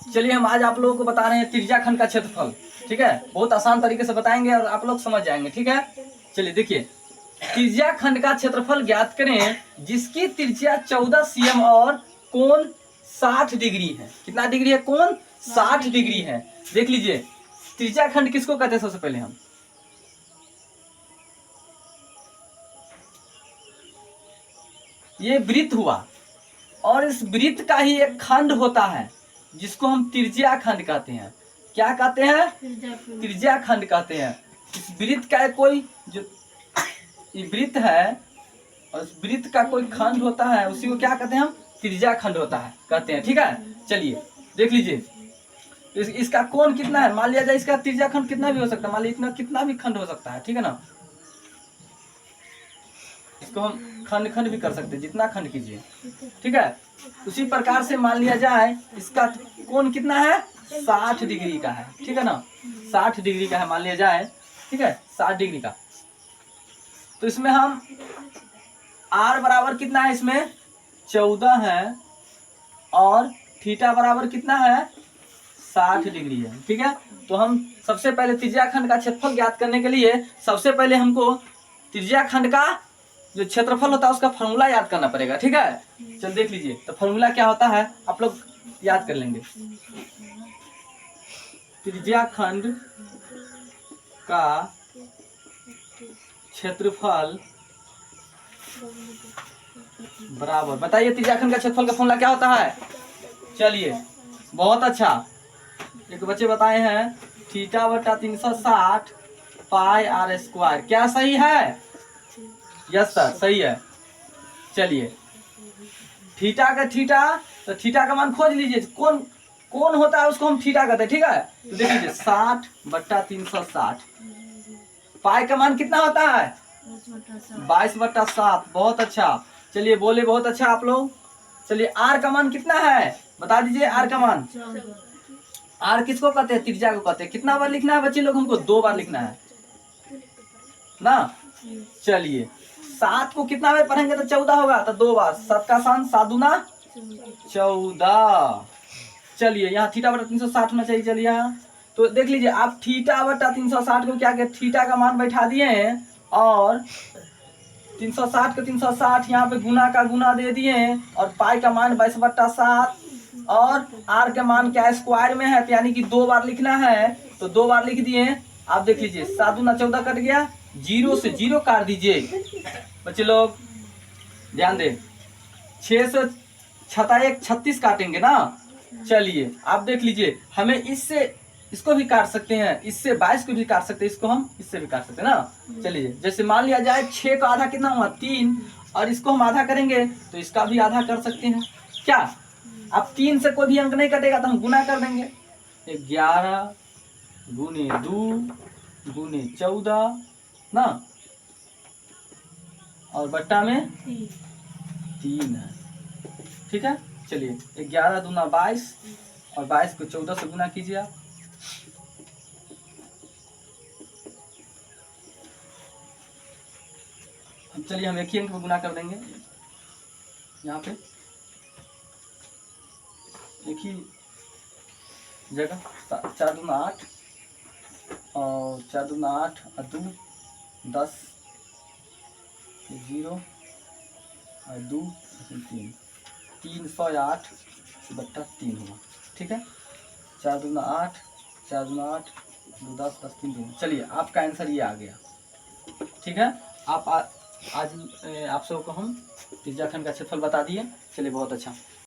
चलिए हम आज आप लोगों को बता रहे हैं त्रिज्या खंड का क्षेत्रफल। ठीक है, बहुत आसान तरीके से बताएंगे और आप लोग समझ जाएंगे। ठीक है, चलिए देखिए, त्रिज्या खंड का क्षेत्रफल ज्ञात करें जिसकी त्रिज्या 14 cm और कोण 60 डिग्री है। कितना डिग्री है? कोण 60 डिग्री है। देख लीजिए, त्रिज्या खंड किसको कहते हैं? सबसे पहले हम ये वृत्त हुआ और इस वृत्त का ही एक खंड होता है जिसको हम त्रिज्या खंड कहते हैं। क्या कहते हैं? त्रिज्या खंड कहते हैं। इस वृत्त का कोई जो वृत्त है और इस वृत्त का कोई खंड होता है, उसी को क्या कहते हैं? हम त्रिज्या खंड होता है कहते हैं। ठीक है, चलिए देख लीजिए, इसका कोण कितना है? मान लिया जाए इसका त्रिज्या खंड कितना भी हो सकता है, मान लीजिए इतना कितना भी खंड हो सकता है। ठीक है ना, इसको हम खंड खंड भी कर सकते हैं, जितना खंड कीजिए। ठीक है, उसी प्रकार से मान लिया जाए इसका कोण कितना है? 60 डिग्री का है। ठीक है ना, 60 डिग्री का है मान लिया जाए। ठीक है, 60 डिग्री का। तो इसमें हम r बराबर कितना है? इसमें 14 है और थीटा बराबर कितना है? 60 डिग्री है। ठीक है, तो हम सबसे पहले त्रिज्या खंड का क्षेत्रफल ज्ञात करने के लिए सबसे पहले हमको त्रिज्या खंड का जो क्षेत्रफल होता है उसका फॉर्मूला याद करना पड़ेगा। ठीक है, चल देख लीजिए, तो फॉर्मूला क्या होता है आप लोग याद कर लेंगे। त्रिज्या खंड का क्षेत्रफल बराबर, बताइए त्रिज्या खंड का क्षेत्रफल का फॉर्मूला क्या होता है? चलिए, बहुत अच्छा, एक बच्चे बताए हैं थीटा बटा 360 पाई r स्क्वायर। क्या सही है? यस सर, सही है। चलिए, थीटा का थीटा, तो थीटा का मान खोज लीजिए। कौन कौन होता है उसको हम थीटा कहते हैं। ठीक है, तो देख लीजिए 60 बट्टा 360। पाई का मान कितना होता है? 22/7। बहुत अच्छा, चलिए बोले बहुत अच्छा आप लोग। चलिए, आर का मान कितना है बता दीजिए। आर का मान, आर किसको कहते हैं? त्रिज्या को कहते हैं। कितना बार लिखना है बच्चे लोग? हमको 2 बार लिखना है ना। चलिए, 7 को कितना बार पढ़ेंगे तो 14 होगा, तो 2 बार। 7 का सान 7 दूना 14। चलिए, यहाँ थीटा बटा 360 होना चाहिए। चलिए यहाँ तो देख लीजिए, आप थीटा बटा 360 को क्या किया? थीटा का मान बैठा दिए हैं और 360 को 360 यहाँ पे गुना का गुना दे दिए हैं और पाई का मान 22/7 और आर का मान क्या स्क्वायर में है, तो यानी कि 2 बार लिखना है, तो 2 बार लिख दिए। आप देख लीजिए, 7 दूना 14 कट गया, 0 से 0 काट दीजिए। बच्चे लोग ध्यान दें, 6 से 6 36 काटेंगे ना। चलिए, आप देख लीजिए, हमें इससे इसको भी काट सकते हैं, इससे 22 को भी काट सकते हैं, इसको हम इससे भी काट सकते हैं ना। चलिए, जैसे मान लिया जाए 6 का आधा कितना हुआ? 3, और इसको हम आधा करेंगे तो इसका भी आधा कर सकते हैं। क्या अब 3 से कोई भी अंक नहीं कटेगा तो हम गुना कर देंगे। 11 गुने 2 गुने 14 ना, और बट्टा में 3 है। ठीक है, चलिए 11 दूना 22 और 22 को 14 से गुना कीजिए आप। चलिए, हम एक ही अंक में गुना कर देंगे। यहाँ पे एक ही जगह 4 दूना 8 और 4 दूना 8 और 2 10 0 और 2 3 308/3 हुआ। ठीक है, 4 दूना 8 4 दूना 8 2 10 10 3 2। चलिए, आपका आंसर ये आ गया। ठीक है, आप आज आप सबको हम त्रिज्या खंड का क्षेत्रफल बता दिए। चलिए, बहुत अच्छा।